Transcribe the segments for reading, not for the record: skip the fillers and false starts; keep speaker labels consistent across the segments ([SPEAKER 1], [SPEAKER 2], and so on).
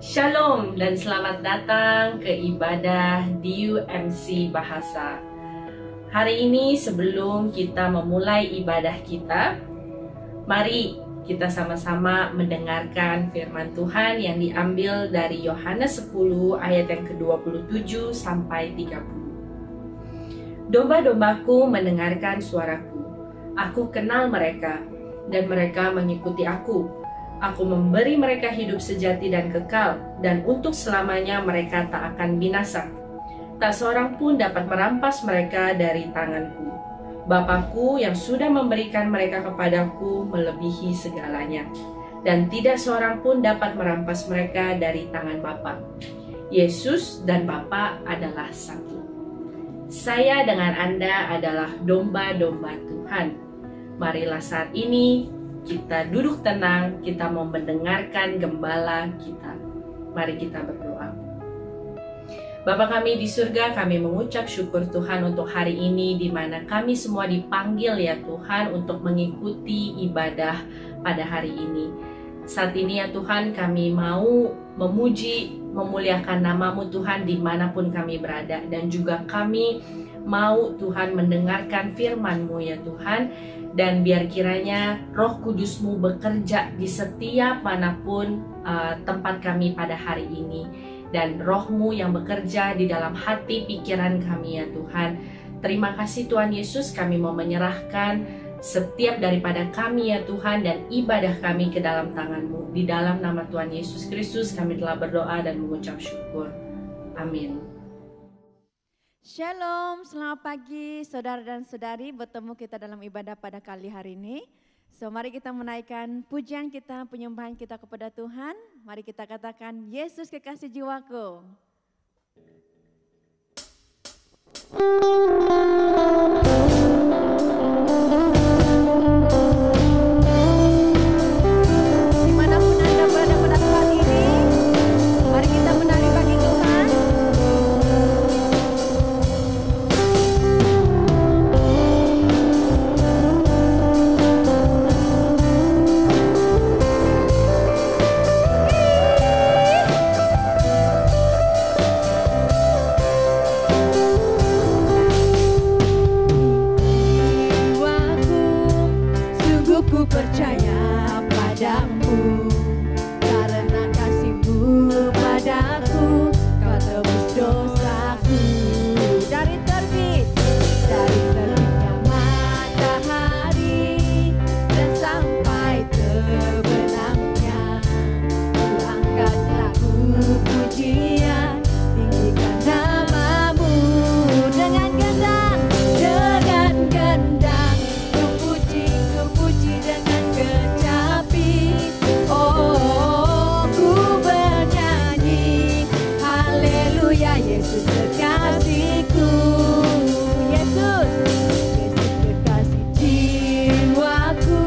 [SPEAKER 1] Shalom dan selamat datang ke ibadah DUMC Bahasa. Hari ini sebelum kita memulai ibadah kita, mari kita sama-sama mendengarkan firman Tuhan yang diambil dari Yohanes 10 ayat yang ke-27 sampai 30. Domba-dombaku mendengarkan suaraku. Aku kenal mereka dan mereka mengikuti aku. Aku memberi mereka hidup sejati dan kekal, dan untuk selamanya mereka tak akan binasa. Tak seorang pun dapat merampas mereka dari tanganku. Bapakku yang sudah memberikan mereka kepadaku melebihi segalanya, dan tidak seorang pun dapat merampas mereka dari tangan Bapa. Yesus dan Bapa adalah satu. Saya dengan Anda adalah domba-domba Tuhan. Marilah saat ini kita duduk tenang, kita mau mendengarkan gembala kita. Mari kita berdoa. Bapa kami di surga, kami mengucap syukur Tuhan untuk hari ini di mana kami semua dipanggil ya Tuhan untuk mengikuti ibadah pada hari ini. Saat ini ya Tuhan, kami mau memuji, memuliakan nama-Mu Tuhan dimanapun kami berada, dan juga kami mau Tuhan mendengarkan firman-Mu ya Tuhan. Dan biar kiranya Roh Kudus-Mu bekerja di setiap manapun tempat kami pada hari ini. Dan Roh-Mu yang bekerja di dalam hati pikiran kami ya Tuhan. Terima kasih Tuhan Yesus, kami mau menyerahkan setiap daripada kami ya Tuhan dan ibadah kami ke dalam tangan-Mu. Di dalam nama Tuhan Yesus Kristus kami telah berdoa dan mengucap syukur. Amin.
[SPEAKER 2] Shalom, selamat pagi saudara dan saudari, bertemu kita dalam ibadah pada kali hari ini. So mari kita menaikkan pujian kita, penyembahan kita kepada Tuhan. Mari kita katakan, Yesus kekasih jiwaku. Dimanapun Anda berada pada saat ini, mari kita menari bagi Tuhan. Percaya padamu, karena kasih-Mu padaku, Kau tebus dosaku. Dari terbitnya matahari dan sampai terbenamnya, Ku angkat lagu pujian, tinggikan nama-Mu dengan gendang, ku puji dengan kecapi. Oh, ku bernyanyi haleluya, Yesus kekasihku. Yesus kekasih jiwaku,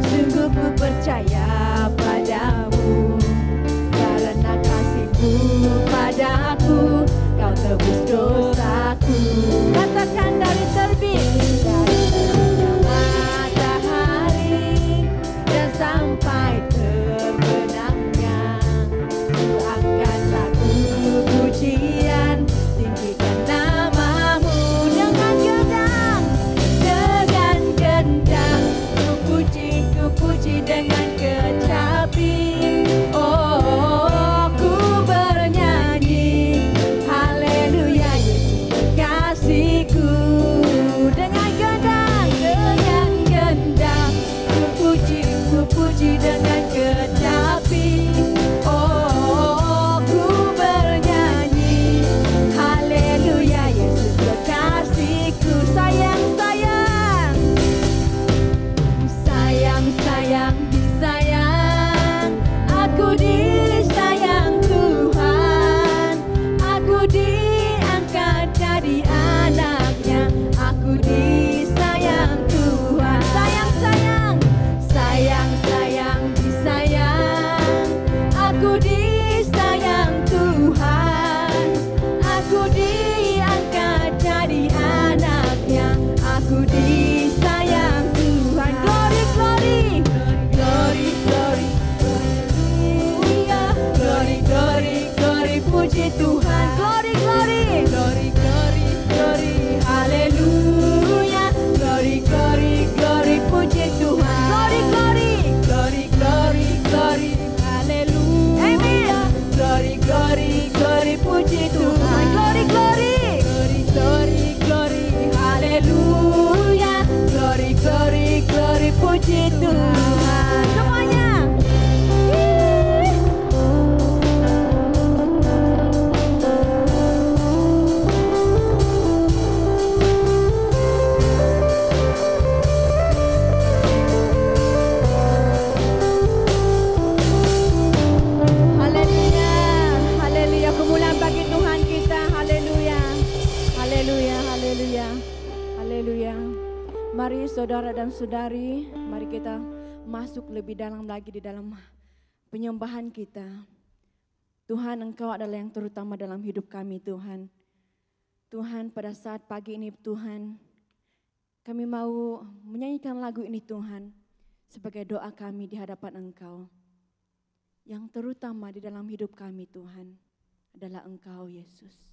[SPEAKER 2] sungguh ku percaya padamu, karena kasih-Mu padaku, Kau tebus dosaku. Katakan dari terbitnya matahari dan sampai terbenamnya, Ku angkat lagu pujian, tinggikan nama-Mu dengan gendang, ku puji dengan kecapi. Oh, ku bernyanyi haleluya, Yesus kekasihku. Dengan gendang, ku puji dengan kecapi. Oh, ku bernyanyi haleluya, Yesus kekasihku. Sayang, disayang, aku disayang Tuhan. Aku diangkat jadi anaknya, aku disayang Tuhan. Sayang, disayang, aku disayang Tuhan. Aku diangkat jadi anaknya, aku disayang Tuhan. Glory, glory, glory, glory, hallelujah, glory, puji Tuhan. Glory, glory, glory, glory, glory, haleluya. Glory, glory, glory, puji Tuhan. Glory, glory, glory, glory, glory, haleluya. Amen. Glory, glory, glory, puji Tuhan. Glory, glory, glory, glory, glory, haleluya. Glory, glory, glory, puji Tuhan. Semuanya. Mari saudara dan saudari, mari kita masuk lebih dalam lagi di dalam penyembahan kita. Tuhan, Engkau adalah yang terutama dalam hidup kami, Tuhan. Tuhan, pada saat pagi ini Tuhan, kami mau menyanyikan lagu ini Tuhan, sebagai doa kami di hadapan Engkau. Yang terutama di dalam hidup kami Tuhan, adalah Engkau Yesus.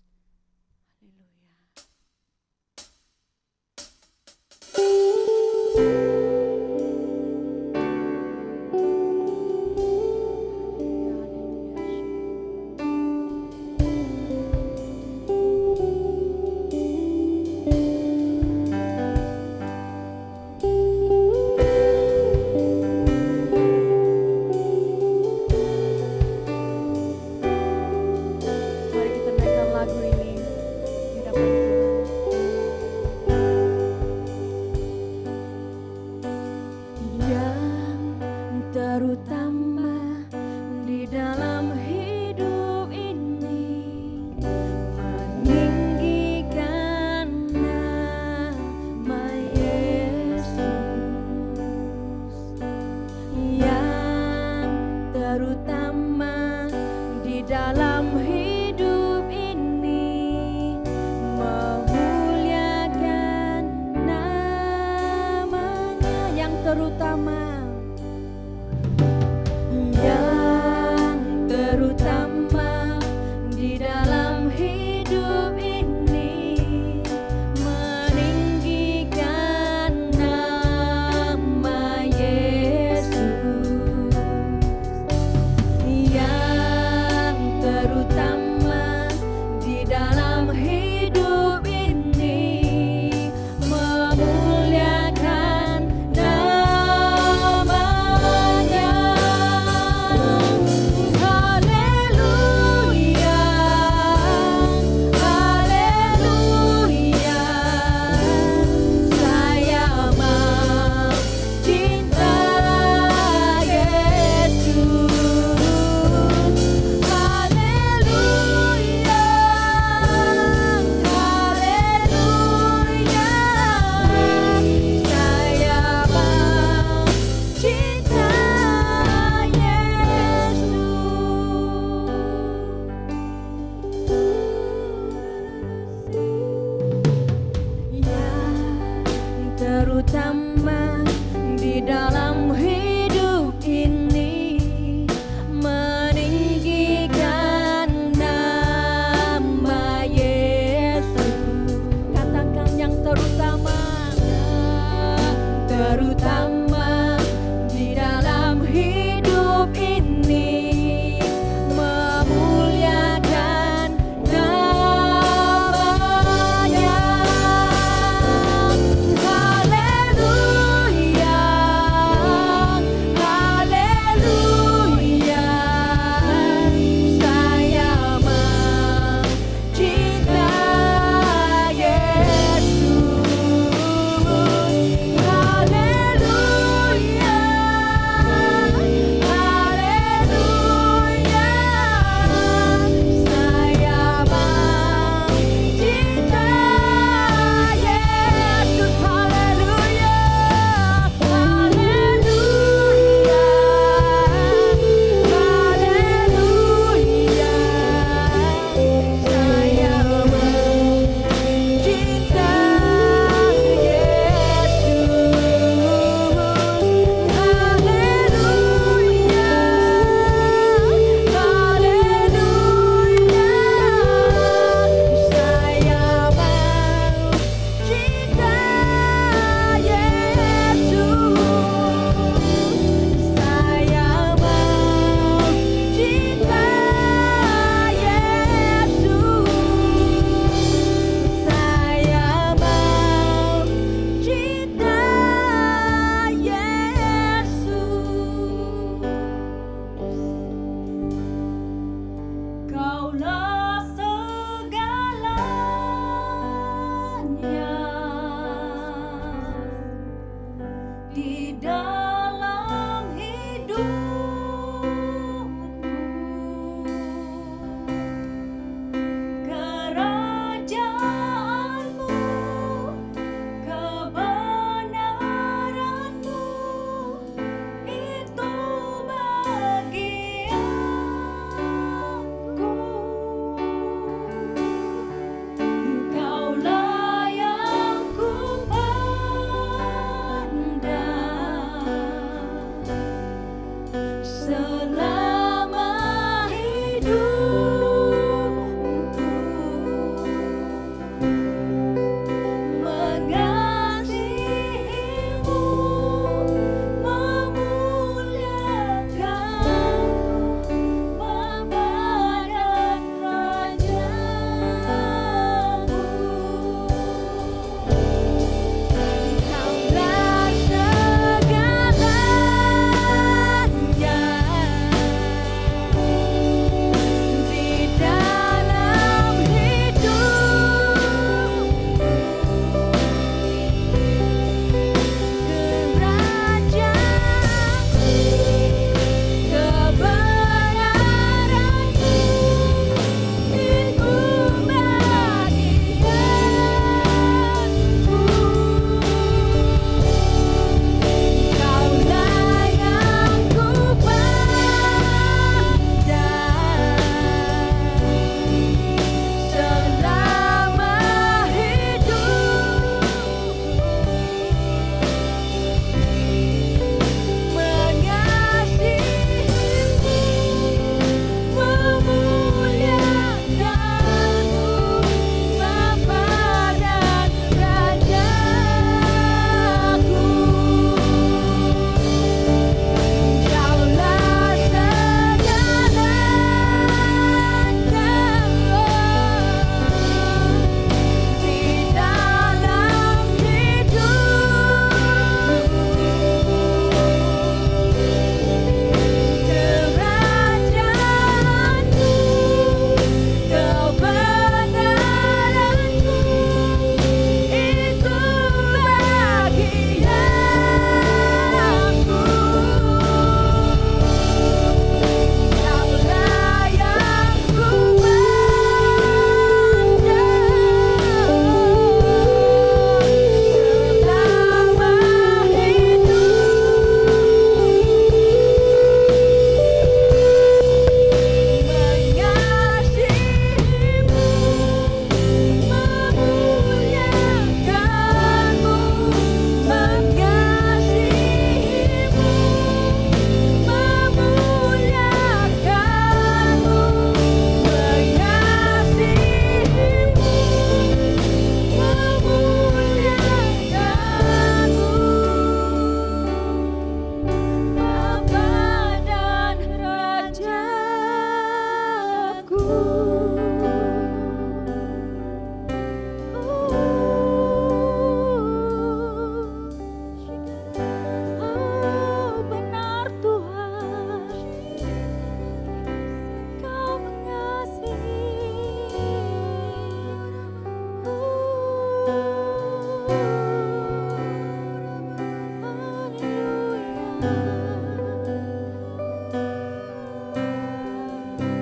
[SPEAKER 3] aku.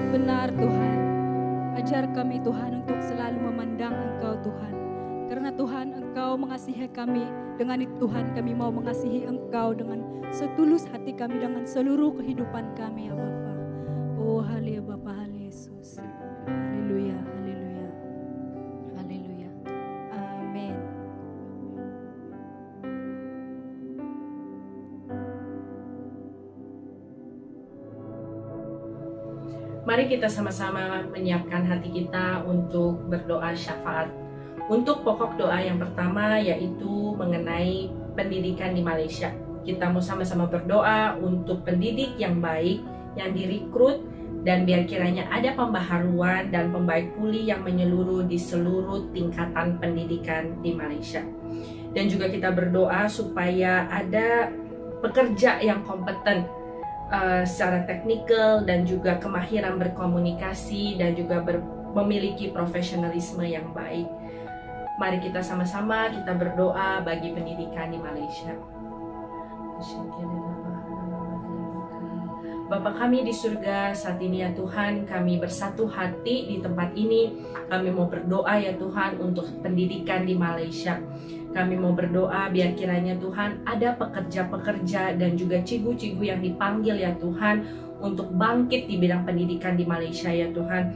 [SPEAKER 3] Benar Tuhan, ajar kami Tuhan untuk selalu memandang Engkau Tuhan. Karena Tuhan Engkau mengasihi kami, dengan itu Tuhan kami mau mengasihi Engkau dengan setulus hati kami, dengan seluruh kehidupan kami ya Bapa. Oh haleluya Bapa, haleluya Yesus. Haleluya, haleluya. Haleluya. Amin.
[SPEAKER 1] Mari kita sama-sama menyiapkan hati kita untuk berdoa syafaat. Untuk pokok doa yang pertama yaitu mengenai pendidikan di Malaysia. Kita mau sama-sama berdoa untuk pendidik yang baik, yang direkrut, dan biar kiranya ada pembaharuan dan pembaik pulih yang menyeluruh di seluruh tingkatan pendidikan di Malaysia. Dan juga kita berdoa supaya ada pekerja yang kompeten secara teknikal dan juga kemahiran berkomunikasi dan juga memiliki profesionalisme yang baik. Mari kita sama-sama kita berdoa bagi pendidikan di Malaysia. Bapa kami di surga, saat ini ya Tuhan, kami bersatu hati di tempat ini. Kami mau berdoa ya Tuhan untuk pendidikan di Malaysia. Kami mau berdoa biar kiranya Tuhan ada pekerja-pekerja dan juga cigu-cigu yang dipanggil ya Tuhan untuk bangkit di bidang pendidikan di Malaysia ya Tuhan.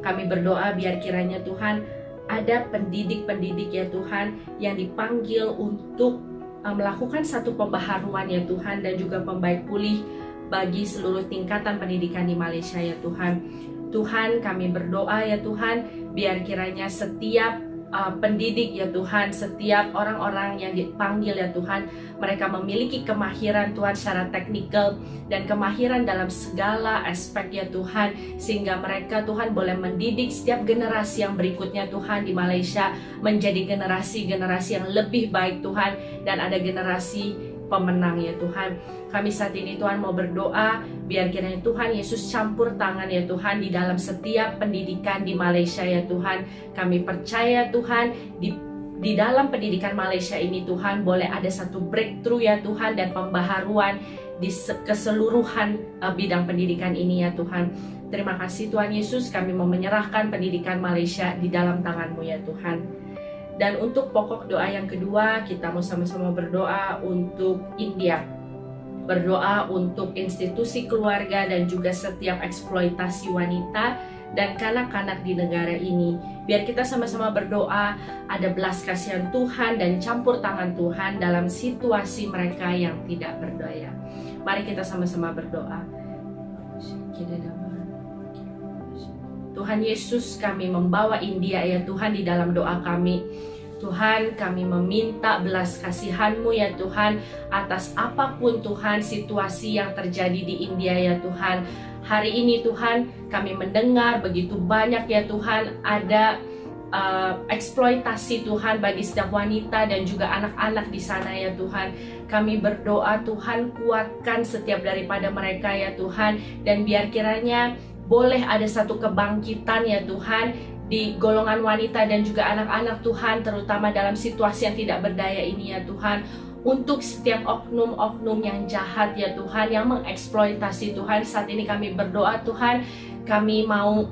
[SPEAKER 1] Kami berdoa biar kiranya Tuhan ada pendidik-pendidik ya Tuhan yang dipanggil untuk melakukan satu pembaharuan ya Tuhan dan juga pembaik pulih bagi seluruh tingkatan pendidikan di Malaysia ya Tuhan. Tuhan kami berdoa ya Tuhan biar kiranya setiap pendidik ya Tuhan, setiap orang-orang yang dipanggil ya Tuhan, mereka memiliki kemahiran Tuhan secara teknikal dan kemahiran dalam segala aspek ya Tuhan, sehingga mereka Tuhan boleh mendidik setiap generasi yang berikutnya Tuhan di Malaysia menjadi generasi-generasi yang lebih baik Tuhan, dan ada generasi pemenang ya Tuhan. Kami saat ini Tuhan mau berdoa biar kiranya Tuhan Yesus campur tangan ya Tuhan di dalam setiap pendidikan di Malaysia ya Tuhan. Kami percaya Tuhan di dalam pendidikan Malaysia ini Tuhan boleh ada satu breakthrough ya Tuhan dan pembaharuan di keseluruhan bidang pendidikan ini ya Tuhan. Terima kasih Tuhan Yesus, kami mau menyerahkan pendidikan Malaysia di dalam tangan-Mu ya Tuhan. Dan untuk pokok doa yang kedua, kita mau sama-sama berdoa untuk India. Berdoa untuk institusi keluarga dan juga setiap eksploitasi wanita dan kanak-kanak di negara ini. Biar kita sama-sama berdoa ada belas kasihan Tuhan dan campur tangan Tuhan dalam situasi mereka yang tidak berdaya. Mari kita sama-sama berdoa. Tuhan Yesus, kami membawa India ya Tuhan di dalam doa kami. Tuhan, kami meminta belas kasihan-Mu ya Tuhan atas apapun Tuhan situasi yang terjadi di India ya Tuhan. Hari ini Tuhan, kami mendengar begitu banyak ya Tuhan ada eksploitasi Tuhan bagi setiap wanita dan juga anak-anak di sana ya Tuhan. Kami berdoa Tuhan, kuatkan setiap daripada mereka ya Tuhan, dan biar kiranya boleh ada satu kebangkitan ya Tuhan di golongan wanita dan juga anak-anak Tuhan, terutama dalam situasi yang tidak berdaya ini ya Tuhan. Untuk setiap oknum-oknum yang jahat ya Tuhan, yang mengeksploitasi Tuhan, saat ini kami berdoa Tuhan, kami mau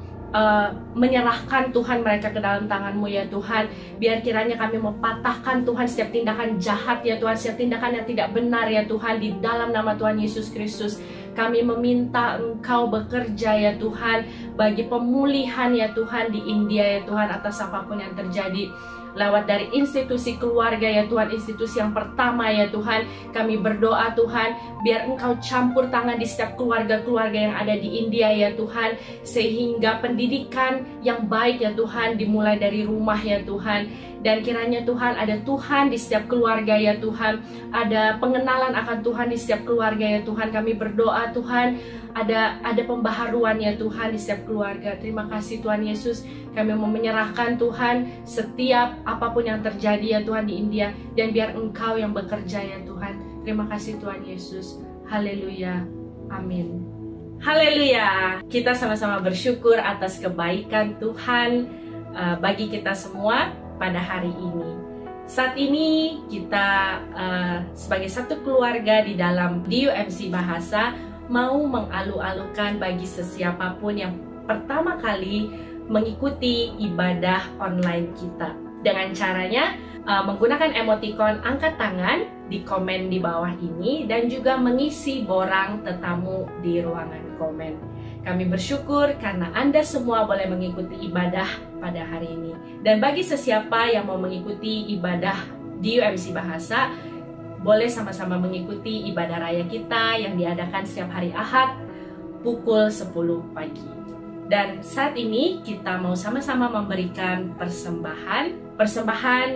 [SPEAKER 1] menyerahkan Tuhan mereka ke dalam tangan-Mu ya Tuhan. Biar kiranya kami mempatahkan Tuhan setiap tindakan jahat ya Tuhan, setiap tindakan yang tidak benar ya Tuhan, di dalam nama Tuhan Yesus Kristus. Kami meminta Engkau bekerja ya Tuhan bagi pemulihan ya Tuhan di India ya Tuhan, atas apapun yang terjadi. Lewat dari institusi keluarga ya Tuhan, institusi yang pertama ya Tuhan, kami berdoa Tuhan, biar Engkau campur tangan di setiap keluarga-keluarga yang ada di India ya Tuhan, sehingga pendidikan yang baik ya Tuhan dimulai dari rumah ya Tuhan, Dan kiranya Tuhan ada Tuhan di setiap keluarga ya Tuhan, ada pengenalan akan Tuhan di setiap keluarga ya Tuhan. Kami berdoa Tuhan, ada pembaharuan ya Tuhan di setiap keluarga. Terima kasih Tuhan Yesus, kami mau menyerahkan Tuhan setiap apapun yang terjadi ya Tuhan di India, dan biar Engkau yang bekerja ya Tuhan. Terima kasih Tuhan Yesus. Haleluya, amin. Haleluya, kita sama-sama bersyukur atas kebaikan Tuhan bagi kita semua pada hari ini. Saat ini kita sebagai satu keluarga di dalam DUMC Bahasa mau mengalu-alukan bagi sesiapapun yang pertama kali mengikuti ibadah online kita. Dengan caranya menggunakan emoticon angkat tangan di komen di bawah ini, dan juga mengisi borang tetamu di ruangan komen. Kami bersyukur karena Anda semua boleh mengikuti ibadah pada hari ini. Dan bagi sesiapa yang mau mengikuti ibadah DUMC Bahasa, boleh sama-sama mengikuti ibadah raya kita yang diadakan setiap hari Ahad pukul 10 pagi. Dan saat ini kita mau sama-sama memberikan persembahan. Persembahan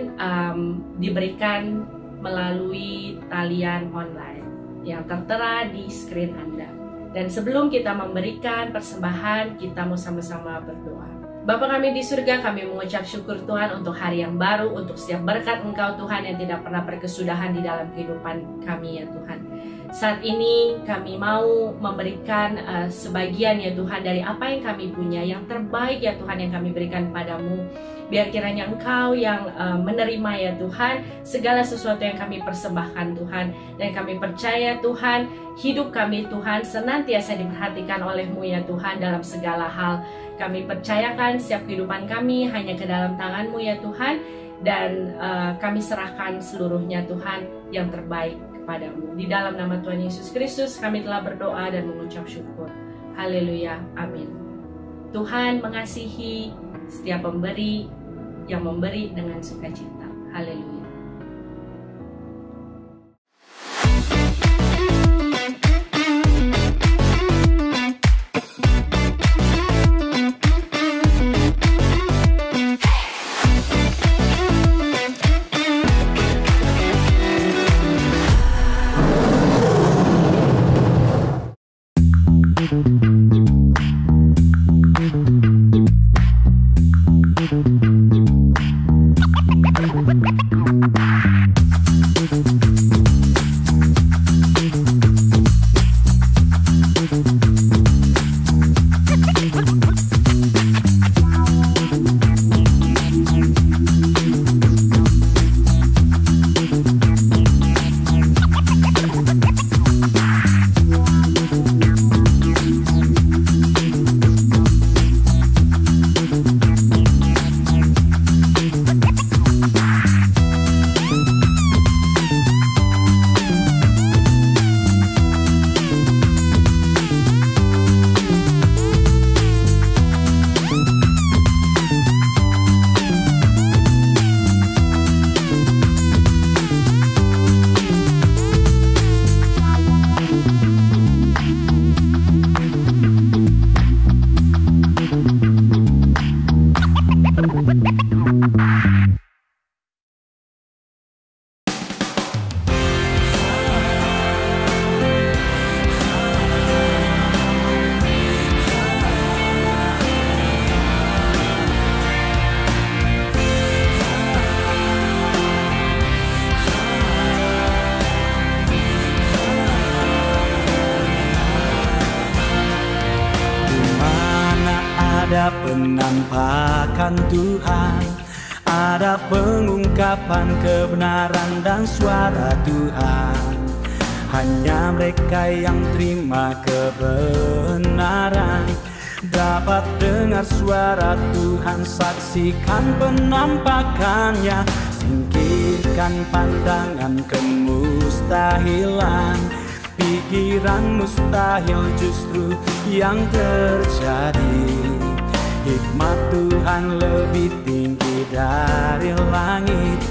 [SPEAKER 1] diberikan melalui talian online yang tertera di screen Anda. Dan sebelum kita memberikan persembahan, kita mau sama-sama berdoa. Bapa kami di surga, kami mengucap syukur Tuhan untuk hari yang baru, untuk setiap berkat Engkau Tuhan yang tidak pernah berkesudahan di dalam kehidupan kami ya Tuhan. Saat ini kami mau memberikan sebagian ya Tuhan dari apa yang kami punya, yang terbaik ya Tuhan yang kami berikan padamu. Biar kiranya Engkau yang menerima ya Tuhan segala sesuatu yang kami persembahkan Tuhan. Dan kami percaya Tuhan, hidup kami Tuhan senantiasa diperhatikan oleh-Mu ya Tuhan dalam segala hal. Kami percayakan setiap kehidupan kami hanya ke dalam tangan-Mu ya Tuhan. Dan kami serahkan seluruhnya Tuhan yang terbaik kepadamu. Di dalam nama Tuhan Yesus Kristus kami telah berdoa dan mengucap syukur. Haleluya, amin. Tuhan mengasihi setiap pemberi yang memberi dengan sukacita. Haleluya.
[SPEAKER 4] Ada penampakan Tuhan, ada pengungkapan kebenaran dan suara Tuhan. Hanya mereka yang terima kebenaran dapat dengar suara Tuhan, saksikan penampakannya, singkirkan pandangan kemustahilan. Pikiran mustahil justru yang terjadi. Hikmat Tuhan lebih tinggi dari langit,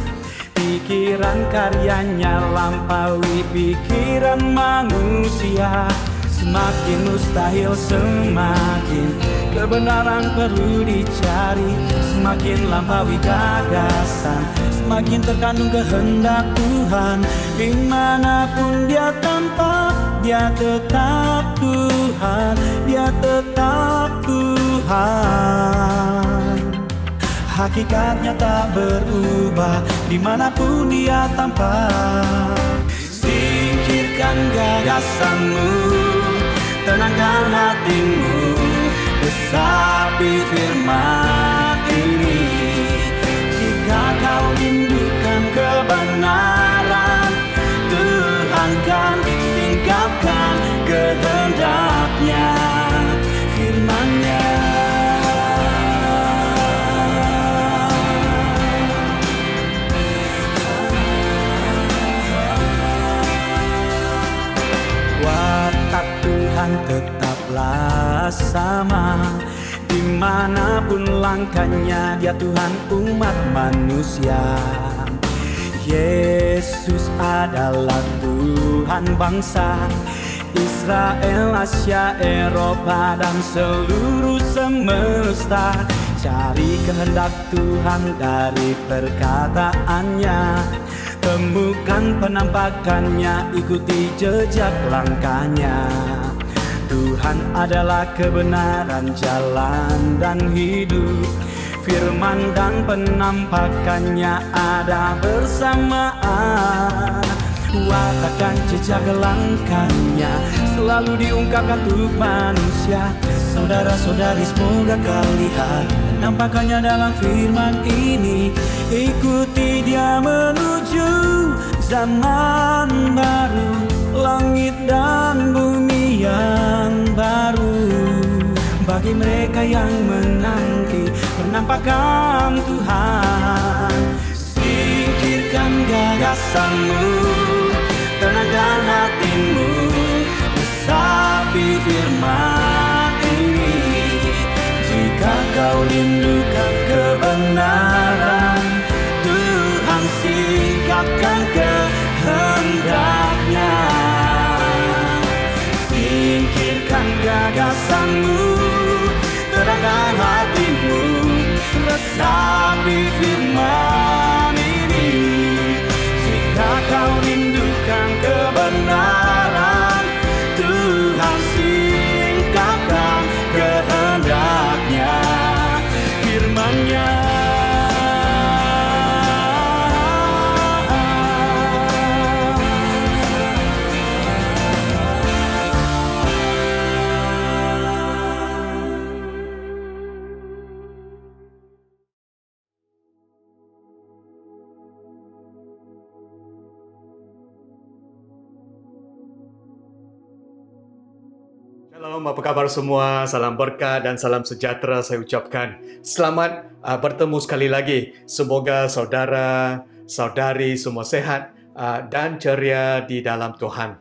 [SPEAKER 4] pikiran karyanya lampaui pikiran manusia. Semakin mustahil semakin kebenaran perlu dicari. Semakin lampaui gagasan, semakin terkandung kehendak Tuhan. Dimanapun dia tampak, dia tetap Tuhan, dia tetap Tuhan. Hakikatnya tak berubah, dimanapun dia tampak. Singkirkan gagasanmu, tenangkan hatimu, resapi firman ini. Jika kau rindukan kebenaran, Tuhan kan singkapkan kehendak-Nya, firman-Nya. Watak Tuhan tetaplah sama, dimanapun langkahnya dia Tuhan umat manusia. Yesus adalah Tuhan bangsa Israel, Asia, Eropa, dan seluruh semesta. Cari kehendak Tuhan dari perkataannya, temukan penampakannya, ikuti jejak langkahnya. Tuhan adalah kebenaran, jalan, dan hidup. Firman dan penampakannya ada bersamaan. Watakkan jejak langkahnya, selalu diungkapkan untuk manusia. Saudara-saudari, semoga kau lihat penampakannya dalam firman ini. Ikuti dia menuju zaman baru, langit dan bumi yang baru. Bagi mereka yang menanti penampakan Tuhan, singkirkan gagasanmu, tenangkan hatimu, resapi firman ini. Jika kau rindukan kebenaran, Tuhan singkapkan kehendak-Nya. Singkirkan gagasanmu, terangkan hatimu, resapi firman ini. Jika kau rindukan kebenaran, Tuhan singkapkan kehendak-Nya, firman-Nya.
[SPEAKER 5] Shalom, apa kabar semua? Salam berkat dan salam sejahtera saya ucapkan. Selamat bertemu sekali lagi. Semoga saudara, saudari semua sehat dan ceria di dalam Tuhan.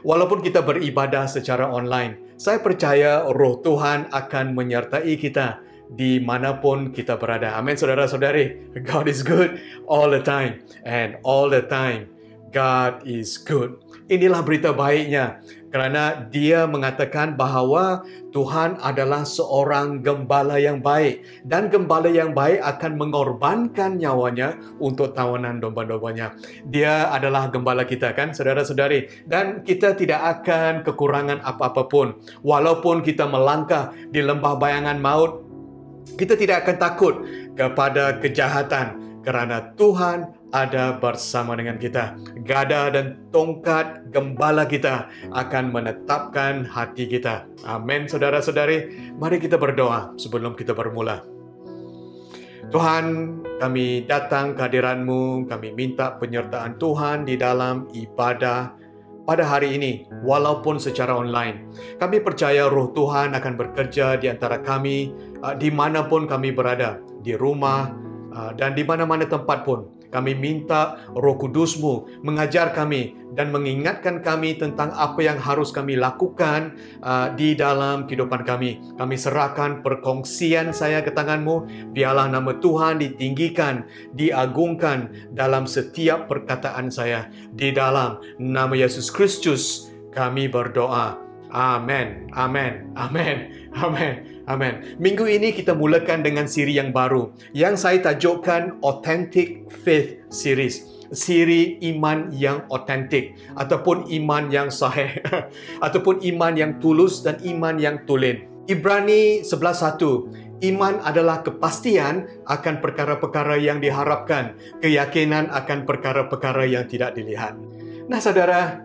[SPEAKER 5] Walaupun kita beribadah secara online, saya percaya Roh Tuhan akan menyertai kita dimanapun kita berada. Amin, saudara-saudari. God is good all the time, and all the time God is good. Inilah berita baiknya, kerana Dia mengatakan bahawa Tuhan adalah seorang gembala yang baik, dan gembala yang baik akan mengorbankan nyawanya untuk tawanan domba-dombanya. Dia adalah gembala kita, kan, saudara-saudari, dan kita tidak akan kekurangan apa-apa pun. Walaupun kita melangkah di lembah bayangan maut, kita tidak akan takut kepada kejahatan, kerana Tuhan ada bersama dengan kita. Gada dan tongkat gembala kita akan menetapkan hati kita. Amin, saudara-saudari. Mari kita berdoa sebelum kita bermula. Tuhan, kami datang ke hadirat-Mu. Kami minta penyertaan Tuhan di dalam ibadah pada hari ini, walaupun secara online. Kami percaya Roh Tuhan akan bekerja di antara kami, dimanapun kami berada, di rumah, dan di mana-mana tempat pun. Kami minta Roh Kudus-Mu mengajar kami dan mengingatkan kami tentang apa yang harus kami lakukan di dalam kehidupan kami. Kami serahkan perkongsian saya ke tangan-Mu. Biarlah nama Tuhan ditinggikan, diagungkan dalam setiap perkataan saya. Di dalam nama Yesus Kristus kami berdoa. Amen, amen, amen, amen, amen. Minggu ini kita mulakan dengan siri yang baru yang saya tajukkan Authentic Faith Series. Siri iman yang otentik ataupun iman yang sahih ataupun iman yang tulus dan iman yang tulen. Ibrani 11:1. Iman adalah kepastian akan perkara-perkara yang diharapkan, keyakinan akan perkara-perkara yang tidak dilihat. Nah, saudara,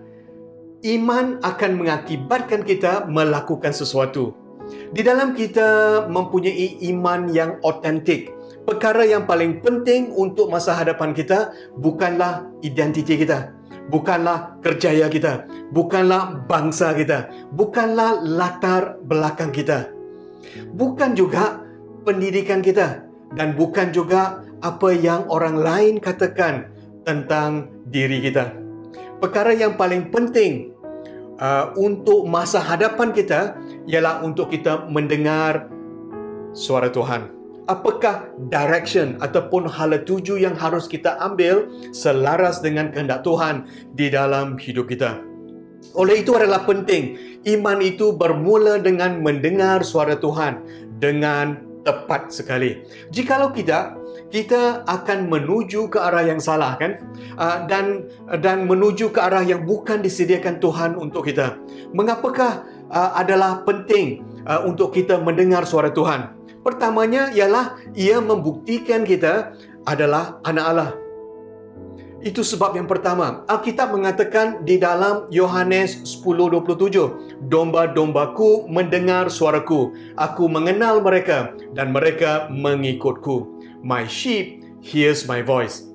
[SPEAKER 5] iman akan mengakibatkan kita melakukan sesuatu. Di dalam kita mempunyai iman yang otentik, perkara yang paling penting untuk masa hadapan kita bukanlah identiti kita, bukanlah kerjaya kita, bukanlah bangsa kita, bukanlah latar belakang kita, bukan juga pendidikan kita, dan bukan juga apa yang orang lain katakan tentang diri kita. Perkara yang paling penting untuk masa hadapan kita ialah untuk kita mendengar suara Tuhan. Apakah direction ataupun hala tuju yang harus kita ambil selaras dengan kehendak Tuhan di dalam hidup kita. Oleh itu adalah penting, iman itu bermula dengan mendengar suara Tuhan dengan tepat sekali. Jikalau tidak, kita akan menuju ke arah yang salah, kan? Dan menuju ke arah yang bukan disediakan Tuhan untuk kita. Mengapakah adalah penting untuk kita mendengar suara Tuhan? Pertamanya ialah ia membuktikan kita adalah anak Allah. Itu sebab yang pertama. Alkitab mengatakan di dalam Yohanes 10:27, domba-dombaku mendengar suaraku, aku mengenal mereka dan mereka mengikutku. My sheep hears my voice.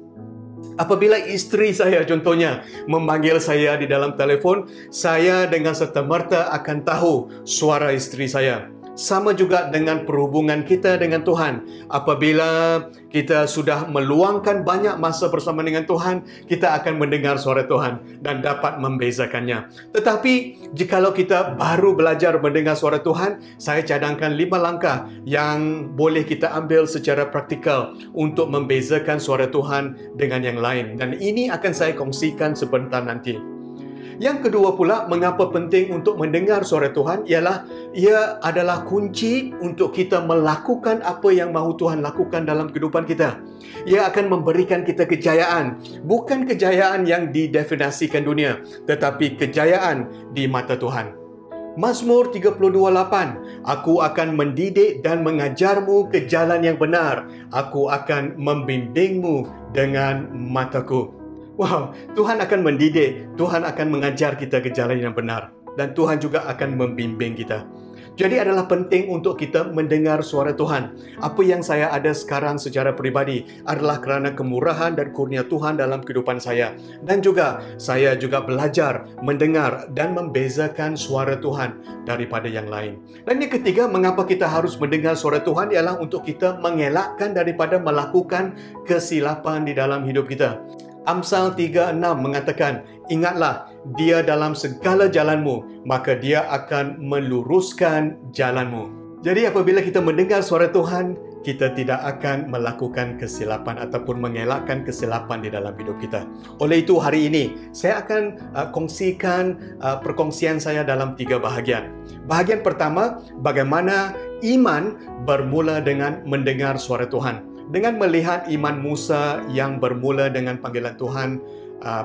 [SPEAKER 5] Apabila isteri saya contohnya memanggil saya di dalam telefon, saya dengan serta-merta akan tahu suara isteri saya. Sama juga dengan perhubungan kita dengan Tuhan. Apabila kita sudah meluangkan banyak masa bersama dengan Tuhan, kita akan mendengar suara Tuhan dan dapat membezakannya. Tetapi, jikalau kita baru belajar mendengar suara Tuhan, saya cadangkan 5 langkah yang boleh kita ambil secara praktikal untuk membezakan suara Tuhan dengan yang lain. Dan ini akan saya kongsikan sebentar nanti. Yang kedua pula, mengapa penting untuk mendengar suara Tuhan ialah ia adalah kunci untuk kita melakukan apa yang mahu Tuhan lakukan dalam kehidupan kita. Ia akan memberikan kita kejayaan, bukan kejayaan yang didefinisikan dunia, tetapi kejayaan di mata Tuhan. Mazmur 32:8, aku akan mendidik dan mengajarmu ke jalan yang benar. Aku akan membimbingmu dengan mataku. Wow, Tuhan akan mendidik, Tuhan akan mengajar kita ke jalan yang benar, dan Tuhan juga akan membimbing kita. Jadi adalah penting untuk kita mendengar suara Tuhan. Apa yang saya ada sekarang secara pribadi adalah kerana kemurahan dan kurnia Tuhan dalam kehidupan saya. Dan juga saya juga belajar mendengar dan membezakan suara Tuhan daripada yang lain. Dan yang ketiga, mengapa kita harus mendengar suara Tuhan ialah untuk kita mengelakkan daripada melakukan kesilapan di dalam hidup kita. Amsal 3:6 mengatakan, ingatlah, dia dalam segala jalanmu, maka dia akan meluruskan jalanmu. Jadi apabila kita mendengar suara Tuhan, kita tidak akan melakukan kesilapan ataupun mengelakkan kesilapan di dalam hidup kita. Oleh itu hari ini, saya akan kongsikan perkongsian saya dalam 3 bahagian. Bahagian pertama, bagaimana iman bermula dengan mendengar suara Tuhan. Dengan melihat iman Musa yang bermula dengan panggilan Tuhan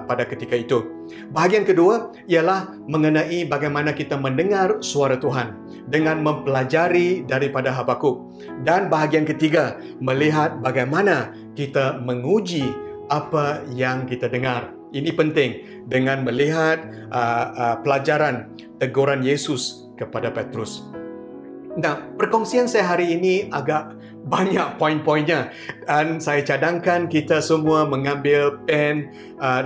[SPEAKER 5] pada ketika itu. Bahagian kedua ialah mengenai bagaimana kita mendengar suara Tuhan dengan mempelajari daripada Habakuk. Dan bahagian ketiga, melihat bagaimana kita menguji apa yang kita dengar. Ini penting dengan melihat pelajaran teguran Yesus kepada Petrus. Nah, perkongsian saya hari ini agak banyak poin-poinnya, dan saya cadangkan kita semua mengambil pen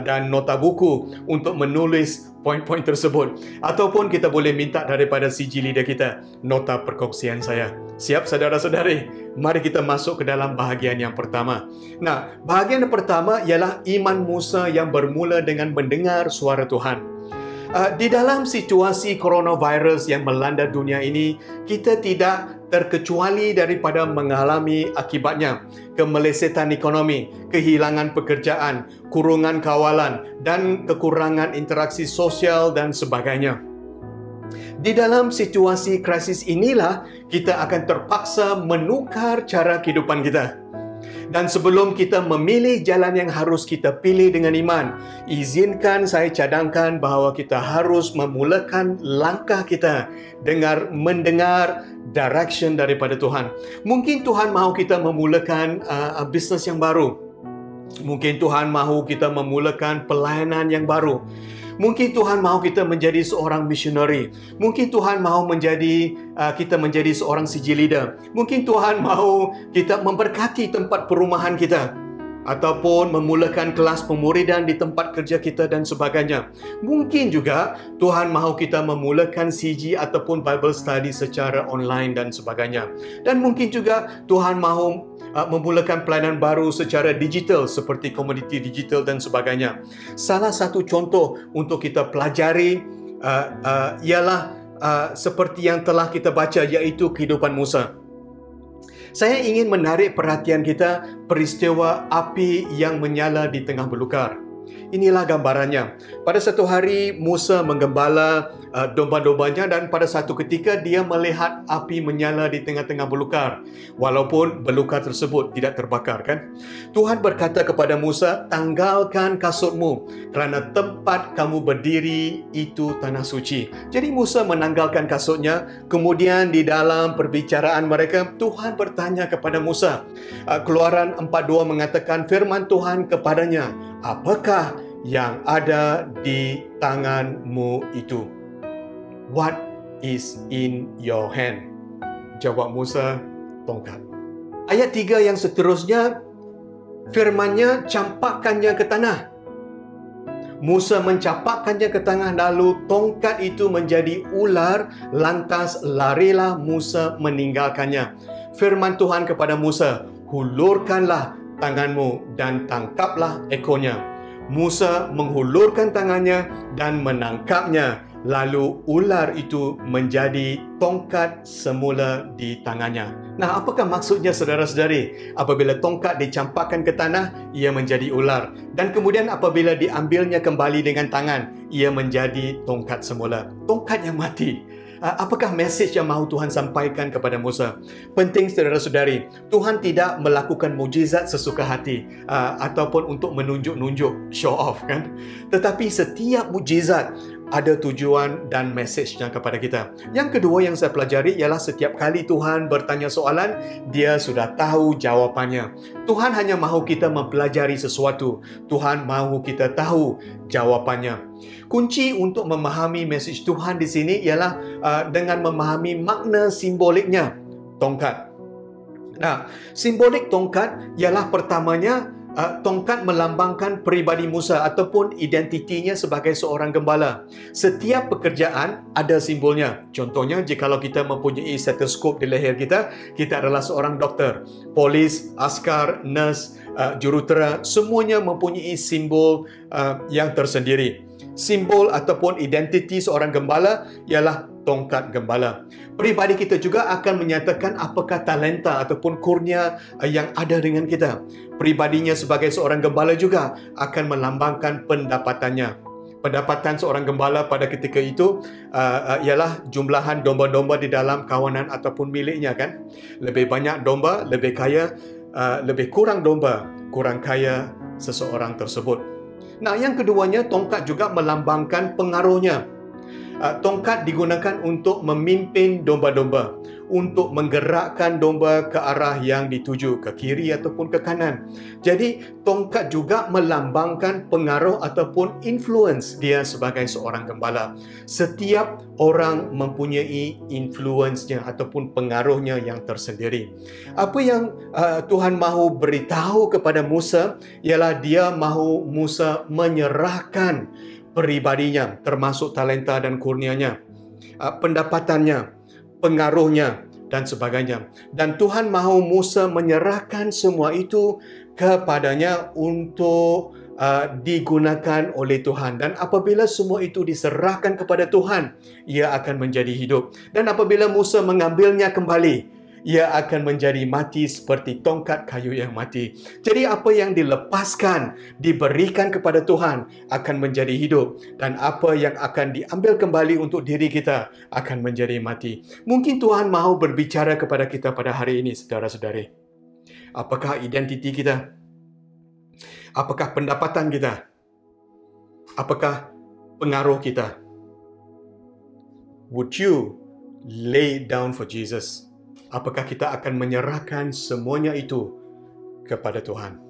[SPEAKER 5] dan nota buku untuk menulis poin-poin tersebut, ataupun kita boleh minta daripada CG leader kita nota perkongsian saya. Siap saudara-saudari? Mari kita masuk ke dalam bahagian yang pertama. Nah, bahagian yang pertama ialah iman Musa yang bermula dengan mendengar suara Tuhan. Di dalam situasi coronavirus yang melanda dunia ini, kita tidak terkecuali daripada mengalami akibatnya kemelesetan ekonomi, kehilangan pekerjaan, kurungan kawalan, dan kekurangan interaksi sosial dan sebagainya. Di dalam situasi krisis inilah kita akan terpaksa menukar cara kehidupan kita. Dan sebelum kita memilih jalan yang harus kita pilih dengan iman, izinkan saya cadangkan bahawa kita harus memulakan langkah kita dengan mendengar direction daripada Tuhan. Mungkin Tuhan mahu kita memulakan bisnes yang baru. Mungkin Tuhan mahu kita memulakan pelayanan yang baru. Mungkin Tuhan mahu kita menjadi seorang missionary. Mungkin Tuhan mahu kita menjadi seorang CG leader. Mungkin Tuhan mahu kita memberkati tempat perumahan kita, ataupun memulakan kelas pemuridan di tempat kerja kita dan sebagainya. Mungkin juga Tuhan mahu kita memulakan CG ataupun Bible study secara online dan sebagainya. Dan mungkin juga Tuhan mahu memulakan pelayanan baru secara digital seperti komoditi digital dan sebagainya. Salah satu contoh untuk kita pelajari ialah seperti yang telah kita baca, iaitu kehidupan Musa. Saya ingin menarik perhatian kita peristiwa api yang menyala di tengah belukar. Inilah gambarannya. Pada satu hari Musa menggembala domba-dombanya dan pada satu ketika dia melihat api menyala di tengah-tengah belukar. Walaupun belukar tersebut tidak terbakar, kan? Tuhan berkata kepada Musa, "Tanggalkan kasutmu kerana tempat kamu berdiri itu tanah suci." Jadi Musa menanggalkan kasutnya. Kemudian di dalam perbicaraan mereka, Tuhan bertanya kepada Musa. Keluaran 4:2 mengatakan, firman Tuhan kepadanya, "Apakah yang ada di tanganmu itu?" What is in your hand? Jawab Musa, "Tongkat." Ayat 3 yang seterusnya, firmannya, "Campakkannya ke tanah." Musa mencapakkannya ke tanah, lalu tongkat itu menjadi ular, lantas larilah Musa meninggalkannya. Firman Tuhan kepada Musa, "Hulurkanlah tanganmu dan tangkaplah ekornya." Musa menghulurkan tangannya dan menangkapnya. Lalu ular itu menjadi tongkat semula di tangannya. Nah, apakah maksudnya saudara-saudari? Apabila tongkat dicampakkan ke tanah, ia menjadi ular. Dan kemudian apabila diambilnya kembali dengan tangan, ia menjadi tongkat semula. Tongkat yang mati. Apakah mesej yang mahu Tuhan sampaikan kepada Musa? Penting saudara-saudari, Tuhan tidak melakukan mujizat sesuka hati ataupun untuk menunjuk-nunjuk, show off, kan? Tetapi setiap mujizat ada tujuan dan mesejnya kepada kita. Yang kedua yang saya pelajari ialah setiap kali Tuhan bertanya soalan, dia sudah tahu jawapannya. Tuhan hanya mahu kita mempelajari sesuatu. Tuhan mahu kita tahu jawapannya. Kunci untuk memahami mesej Tuhan di sini ialah dengan memahami makna simboliknya tongkat. Nah, simbolik tongkat ialah pertamanya tongkat melambangkan peribadi Musa ataupun identitinya sebagai seorang gembala. Setiap pekerjaan ada simbolnya. Contohnya, jikalau kita mempunyai stetoskop di leher kita, kita adalah seorang doktor. Polis, askar, nurse, jurutera, semuanya mempunyai simbol yang tersendiri. Simbol ataupun identiti seorang gembala ialah tongkat gembala. Peribadi kita juga akan menyatakan apakah talenta ataupun kurnia yang ada dengan kita. Pribadinya sebagai seorang gembala juga akan melambangkan pendapatannya. Pendapatan seorang gembala pada ketika itu ialah jumlahan domba-domba di dalam kawanan ataupun miliknya, kan? Lebih banyak domba, lebih kaya. Lebih kurang domba, kurang kaya seseorang tersebut. Nah, yang keduanya, tongkat juga melambangkan pengaruhnya. Tongkat digunakan untuk memimpin domba-domba, untuk menggerakkan domba ke arah yang dituju, ke kiri ataupun ke kanan. Jadi, tongkat juga melambangkan pengaruh ataupun influence dia sebagai seorang gembala. Setiap orang mempunyai influence-nya ataupun pengaruhnya yang tersendiri. Apa yang Tuhan mahu beritahu kepada Musa ialah dia mahu Musa menyerahkan peribadinya, termasuk talenta dan kurnianya, pendapatannya, pengaruhnya dan sebagainya. Dan Tuhan mahu Musa menyerahkan semua itu kepadanya untuk digunakan oleh Tuhan. Dan apabila semua itu diserahkan kepada Tuhan, ia akan menjadi hidup. Dan apabila Musa mengambilnya kembali, ia akan menjadi mati seperti tongkat kayu yang mati. Jadi apa yang dilepaskan, diberikan kepada Tuhan akan menjadi hidup, dan apa yang akan diambil kembali untuk diri kita akan menjadi mati. Mungkin Tuhan mahu berbicara kepada kita pada hari ini, saudara-saudari. Apakah identiti kita? Apakah pendapatan kita? Apakah pengaruh kita? Would you lay it down for Jesus? Apakah kita akan menyerahkan semuanya itu kepada Tuhan?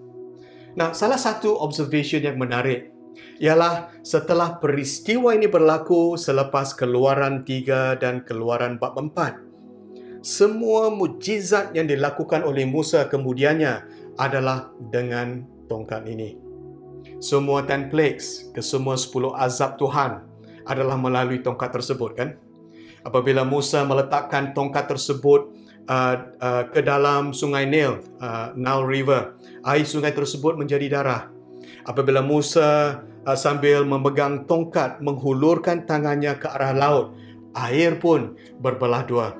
[SPEAKER 5] Nah, salah satu observation yang menarik ialah setelah peristiwa ini berlaku selepas Keluaran 3 dan Keluaran bab 4, semua mukjizat yang dilakukan oleh Musa kemudiannya adalah dengan tongkat ini. Semua 10 plagues, kesemua 10 azab Tuhan adalah melalui tongkat tersebut, kan? Apabila Musa meletakkan tongkat tersebut ke dalam sungai Nile River, air sungai tersebut menjadi darah. Apabila Musa sambil memegang tongkat menghulurkan tangannya ke arah laut, air pun berbelah dua.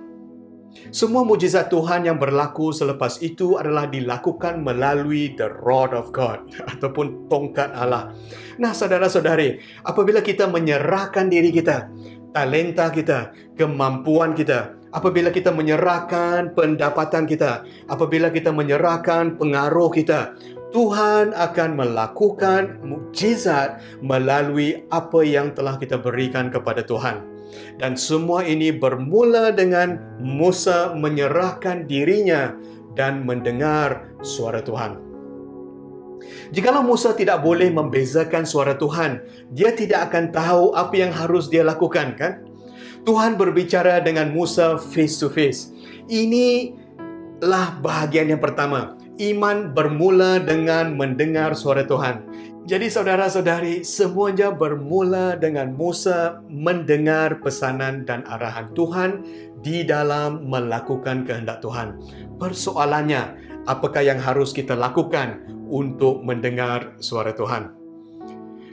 [SPEAKER 5] Semua mukjizat Tuhan yang berlaku selepas itu adalah dilakukan melalui the rod of God ataupun tongkat Allah. Nah, saudara-saudari, apabila kita menyerahkan diri kita, talenta kita, kemampuan kita, apabila kita menyerahkan pendapatan kita, apabila kita menyerahkan pengaruh kita, Tuhan akan melakukan mukjizat melalui apa yang telah kita berikan kepada Tuhan. Dan semua ini bermula dengan Musa menyerahkan dirinya dan mendengar suara Tuhan. Jikalau Musa tidak boleh membezakan suara Tuhan, dia tidak akan tahu apa yang harus dia lakukan, kan? Tuhan berbicara dengan Musa face to face. Inilah bahagian yang pertama. Iman bermula dengan mendengar suara Tuhan. Jadi saudara-saudari, semuanya bermula dengan Musa mendengar pesanan dan arahan Tuhan di dalam melakukan kehendak Tuhan. Persoalannya, apakah yang harus kita lakukan untuk mendengar suara Tuhan?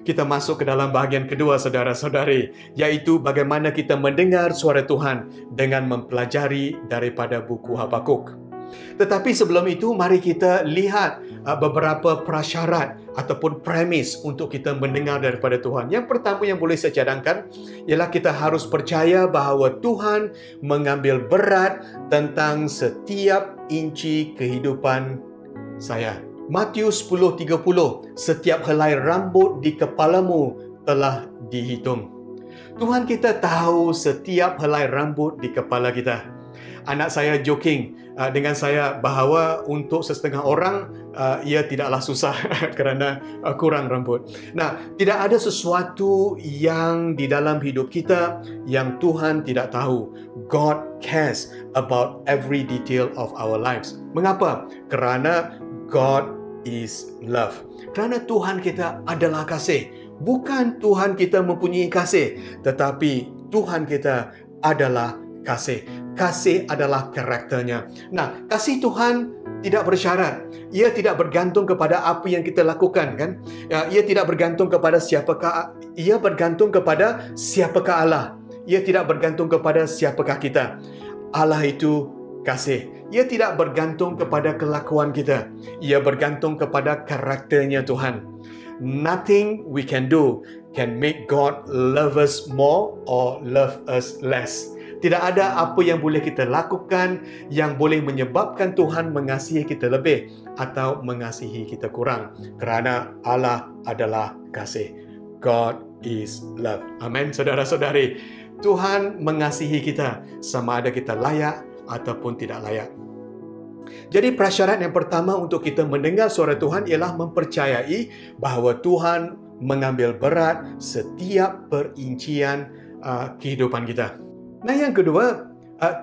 [SPEAKER 5] Kita masuk ke dalam bahagian kedua, saudara-saudari, yaitu bagaimana kita mendengar suara Tuhan dengan mempelajari daripada buku Habakuk. Tetapi sebelum itu, mari kita lihat beberapa prasyarat ataupun premis untuk kita mendengar daripada Tuhan. Yang pertama yang boleh saya cadangkan ialah kita harus percaya bahawa Tuhan mengambil berat tentang setiap inci kehidupan saya. Matius 10:30, setiap helai rambut di kepalamu telah dihitung. Tuhan kita tahu setiap helai rambut di kepala kita. Anak saya joking dengan saya bahawa untuk sesetengah orang ia tidaklah susah kerana kurang rambut. Nah, tidak ada sesuatu yang di dalam hidup kita yang Tuhan tidak tahu. God cares about every detail of our lives. Mengapa? Kerana God is love. Kerana Tuhan kita adalah kasih. Bukan Tuhan kita mempunyai kasih, tetapi Tuhan kita adalah kasih. Kasih adalah karakternya. Nah, kasih Tuhan tidak bersyarat. Ia tidak bergantung kepada apa yang kita lakukan, kan? Ia tidak bergantung kepada siapakah. Ia bergantung kepada siapakah Allah. Ia tidak bergantung kepada siapakah kita. Allah itu kasih. Ia tidak bergantung kepada kelakuan kita. Ia bergantung kepada karakternya Tuhan. Nothing we can do can make God love us more or love us less. Tidak ada apa yang boleh kita lakukan yang boleh menyebabkan Tuhan mengasihi kita lebih atau mengasihi kita kurang. Kerana Allah adalah kasih. God is love. Amin, saudara-saudari. Tuhan mengasihi kita sama ada kita layak ataupun tidak layak. Jadi prasyarat yang pertama untuk kita mendengar suara Tuhan ialah mempercayai bahawa Tuhan mengambil berat setiap perincian kehidupan kita. Nah, yang kedua,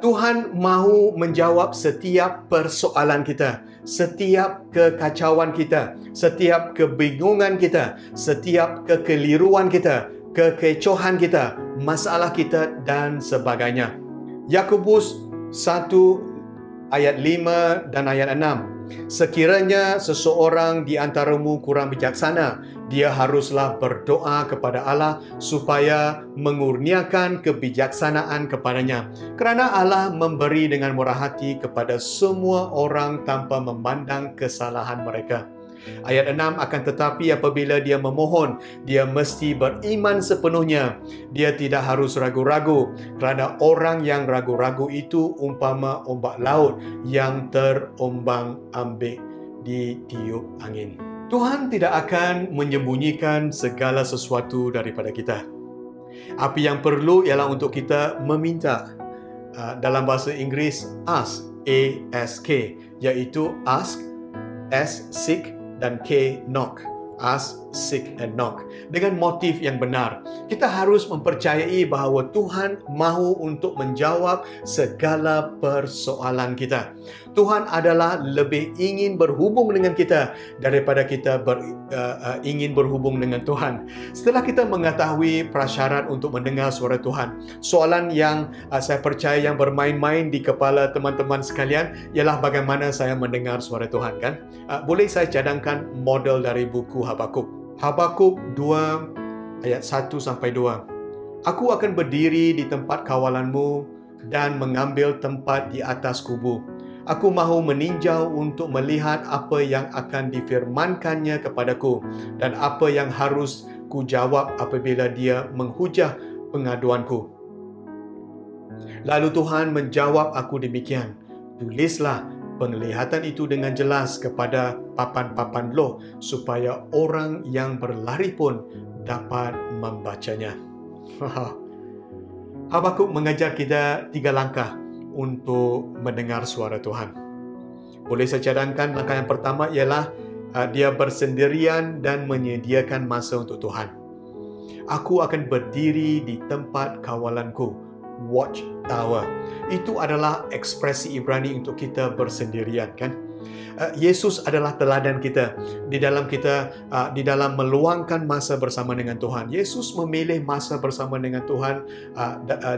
[SPEAKER 5] Tuhan mahu menjawab setiap persoalan kita, setiap kekacauan kita, setiap kebingungan kita, setiap kekeliruan kita, kekecohan kita, masalah kita dan sebagainya. Yakobus 1 ayat 5 dan ayat 6. Sekiranya seseorang di antaramu kurang bijaksana, dia haruslah berdoa kepada Allah supaya mengurniakan kebijaksanaan kepadanya. Kerana Allah memberi dengan murah hati kepada semua orang tanpa memandang kesalahan mereka. Ayat 6, akan tetapi apabila dia memohon, dia mesti beriman sepenuhnya. Dia tidak harus ragu-ragu, kerana orang yang ragu-ragu itu umpama ombak laut yang terombang-ambing ditiup angin. Tuhan tidak akan menyembunyikan segala sesuatu daripada kita. Apa yang perlu ialah untuk kita meminta. Dalam bahasa Inggeris, ask, A-S-K, iaitu ask, S, seek, dan K, knock. Ask, seek, and knock. Dengan motif yang benar. Kita harus mempercayai bahawa Tuhan mahu untuk menjawab segala persoalan kita. Tuhan adalah lebih ingin berhubung dengan kita daripada kita ingin berhubung dengan Tuhan. Setelah kita mengetahui prasyarat untuk mendengar suara Tuhan, soalan yang saya percaya yang bermain-main di kepala teman-teman sekalian ialah bagaimana saya mendengar suara Tuhan, kan? Boleh saya cadangkan model dari buku Habakuk. Habakuk 2 ayat 1-2. Aku akan berdiri di tempat kawalanmu dan mengambil tempat di atas kubu. Aku mahu meninjau untuk melihat apa yang akan difirmankannya kepadaku dan apa yang harus ku jawab apabila dia menghujah pengaduanku. Lalu Tuhan menjawab aku demikian, tulislah penglihatan itu dengan jelas kepada papan-papan loh, supaya orang yang berlari pun dapat membacanya. Habakuk mengajar kita 3 langkah untuk mendengar suara Tuhan. Boleh saya cadangkan langkah yang pertama ialah dia bersendirian dan menyediakan masa untuk Tuhan. Aku akan berdiri di tempat kawalanku, watch tower. Itu adalah ekspresi Ibrani untuk kita bersendirian, kan? Yesus adalah teladan kita di dalam meluangkan masa bersama dengan Tuhan. Yesus memilih masa bersama dengan Tuhan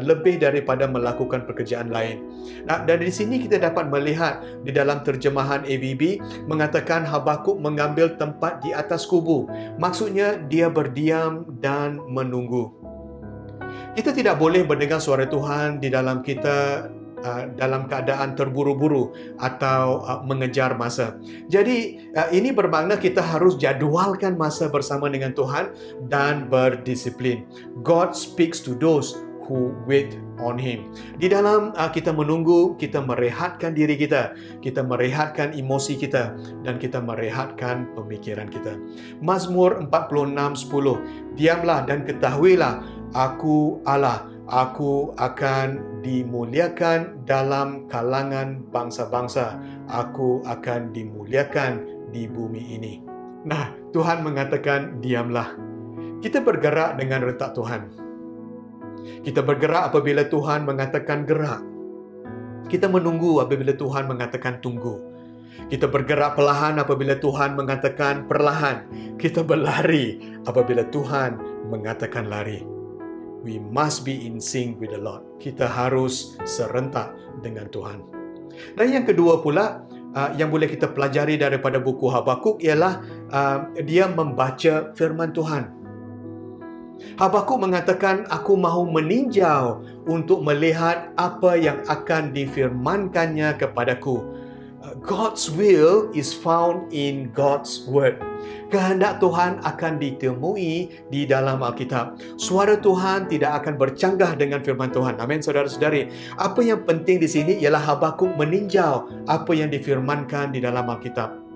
[SPEAKER 5] lebih daripada melakukan pekerjaan lain. Dan di sini kita dapat melihat di dalam terjemahan AVB mengatakan Habakuk mengambil tempat di atas kubu. Maksudnya dia berdiam dan menunggu. Kita tidak boleh mendengar suara Tuhan di dalam kita dalam keadaan terburu-buru atau mengejar masa. Jadi ini bermakna kita harus jadualkan masa bersama dengan Tuhan dan berdisiplin. God speaks to those who wait on Him. Di dalam kita menunggu, kita merehatkan diri kita, kita merehatkan emosi kita, dan kita merehatkan pemikiran kita. Mazmur 46:10, diamlah dan ketahuilah, aku Allah, aku akan dimuliakan dalam kalangan bangsa-bangsa. Aku akan dimuliakan di bumi ini. Nah, Tuhan mengatakan diamlah. Kita bergerak dengan rentak Tuhan. Kita bergerak apabila Tuhan mengatakan gerak. Kita menunggu apabila Tuhan mengatakan tunggu. Kita bergerak perlahan apabila Tuhan mengatakan perlahan. Kita berlari apabila Tuhan mengatakan lari. We must be in sync with the Lord. Kita harus serentak dengan Tuhan. Dan yang kedua pula, yang boleh kita pelajari daripada buku Habakuk ialah dia membaca firman Tuhan. Habakuk mengatakan, aku mahu meninjau untuk melihat apa yang akan difirmankannya kepadaku. God's will is found in God's word. Kehendak Tuhan akan ditemui di dalam Alkitab. Suara Tuhan tidak akan bercanggah dengan firman Tuhan. Amin, saudara-saudari. Apa yang penting di sini ialah Habakuk meninjau apa yang difirmankan di dalam Alkitab.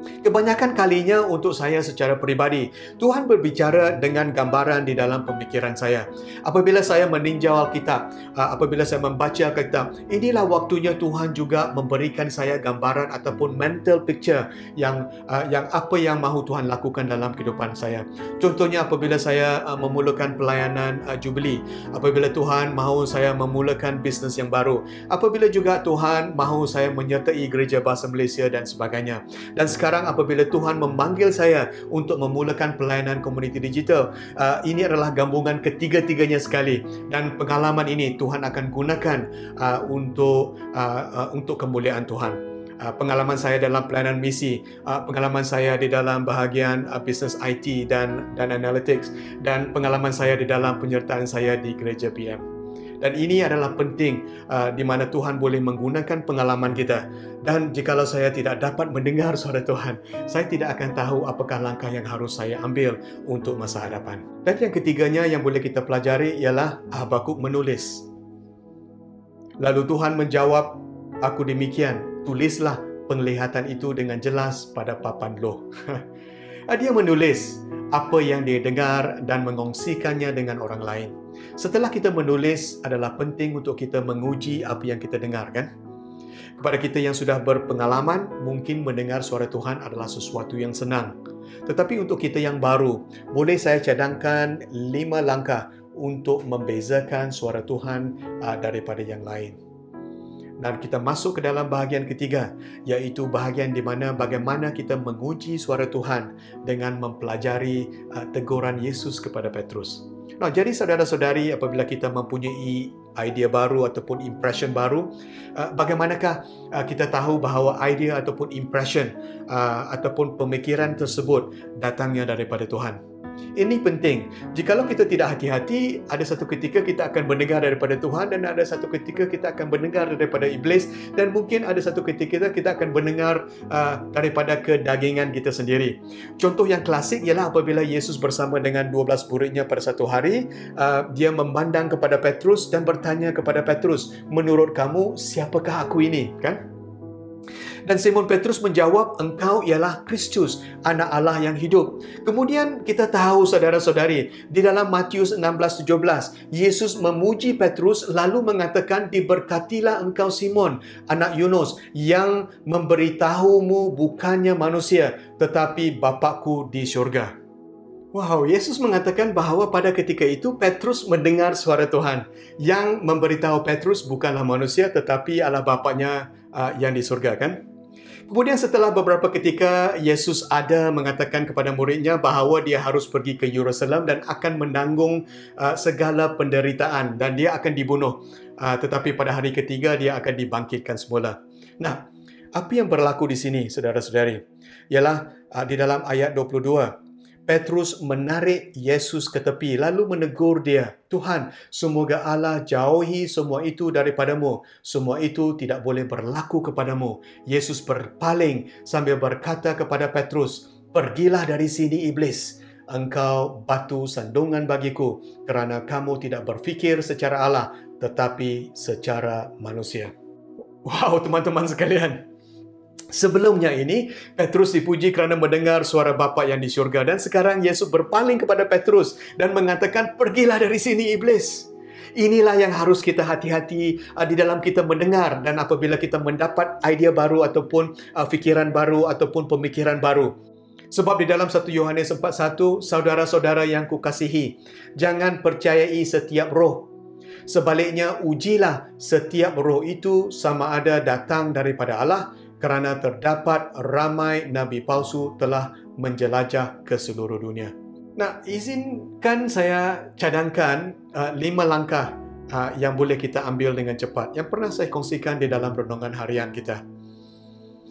[SPEAKER 5] Kebanyakan kalinya untuk saya secara peribadi, Tuhan berbicara dengan gambaran di dalam pemikiran saya. Apabila saya meninjau Alkitab, apabila saya membaca Alkitab, inilah waktunya Tuhan juga memberikan saya gambaran ataupun mental picture yang apa yang mahu Tuhan lakukan dalam kehidupan saya. Contohnya apabila saya memulakan pelayanan Jubilee, apabila Tuhan mahu saya memulakan bisnes yang baru, apabila juga Tuhan mahu saya menyertai Gereja Bahasa Malaysia dan sebagainya. Dan sekarang sekarang apabila Tuhan memanggil saya untuk memulakan pelayanan komuniti digital, ini adalah gabungan ketiga-tiganya sekali. Dan pengalaman ini Tuhan akan gunakan untuk kemuliaan Tuhan. Pengalaman saya dalam pelayanan misi, pengalaman saya di dalam bahagian business IT dan analytics, dan pengalaman saya di dalam penyertaan saya di gereja PM. Dan ini adalah penting di mana Tuhan boleh menggunakan pengalaman kita. Dan jikalau saya tidak dapat mendengar suara Tuhan, saya tidak akan tahu apakah langkah yang harus saya ambil untuk masa hadapan. Dan yang ketiganya yang boleh kita pelajari ialah Habakuk menulis. Lalu Tuhan menjawab, "Aku demikian. Tulislah penglihatan itu dengan jelas pada papan loh." Dia menulis apa yang dia dengar dan mengongsikannya dengan orang lain. Setelah kita menulis, adalah penting untuk kita menguji apa yang kita dengar, kan? Kepada kita yang sudah berpengalaman, mungkin mendengar suara Tuhan adalah sesuatu yang senang. Tetapi untuk kita yang baru, boleh saya cadangkan 5 langkah untuk membezakan suara Tuhan daripada yang lain. Dan kita masuk ke dalam bahagian ketiga, iaitu bahagian di mana bagaimana kita menguji suara Tuhan dengan mempelajari teguran Yesus kepada Petrus. Nah, jadi saudara-saudari, apabila kita mempunyai idea baru ataupun impression baru, bagaimanakah kita tahu bahawa idea ataupun impression ataupun pemikiran tersebut datangnya daripada Tuhan? Ini penting. Jikalau kita tidak hati-hati, ada satu ketika kita akan mendengar daripada Tuhan dan ada satu ketika kita akan mendengar daripada iblis, dan mungkin ada satu ketika kita akan mendengar daripada kedagingan kita sendiri. Contoh yang klasik ialah apabila Yesus bersama dengan 12 muridnya pada satu hari, dia memandang kepada Petrus dan bertanya kepada Petrus, "Menurut kamu, siapakah aku ini?" Kan? Dan Simon Petrus menjawab, "Engkau ialah Kristus, Anak Allah yang hidup." Kemudian kita tahu, saudara-saudari, di dalam Matius 16:17, Yesus memuji Petrus lalu mengatakan, "Diberkatilah engkau Simon, anak Yunus, yang memberitahumu bukannya manusia, tetapi Bapakku di syurga." Wow, Yesus mengatakan bahawa pada ketika itu Petrus mendengar suara Tuhan. Yang memberitahu Petrus bukanlah manusia, tetapi adalah Bapaknya yang di surga, kan? Kemudian setelah beberapa ketika, Yesus ada mengatakan kepada muridnya bahawa dia harus pergi ke Yerusalem dan akan menanggung segala penderitaan dan dia akan dibunuh. Tetapi pada hari ketiga, dia akan dibangkitkan semula. Nah, apa yang berlaku di sini, saudara-saudari? Ialah di dalam ayat 22. Petrus menarik Yesus ke tepi lalu menegur dia, "Tuhan, semoga Allah jauhi semua itu daripadamu. Semua itu tidak boleh berlaku kepadamu." Yesus berpaling sambil berkata kepada Petrus, "Pergilah dari sini iblis. Engkau batu sandungan bagiku, kerana kamu tidak berfikir secara Allah, tetapi secara manusia." Wow, teman-teman sekalian. Sebelumnya ini, Petrus dipuji kerana mendengar suara Bapa yang di syurga. Dan sekarang Yesus berpaling kepada Petrus dan mengatakan, "Pergilah dari sini iblis." Inilah yang harus kita hati-hati di dalam kita mendengar. Dan apabila kita mendapat idea baru ataupun fikiran baru ataupun pemikiran baru. Sebab di dalam 1 Yohanes 4:1, "Saudara-saudara yang kukasihi, jangan percayai setiap roh. Sebaliknya, ujilah setiap roh itu sama ada datang daripada Allah, kerana terdapat ramai nabi palsu telah menjelajah ke seluruh dunia." Nah, izinkan saya cadangkan 5 langkah yang boleh kita ambil dengan cepat, yang pernah saya kongsikan di dalam renungan harian kita.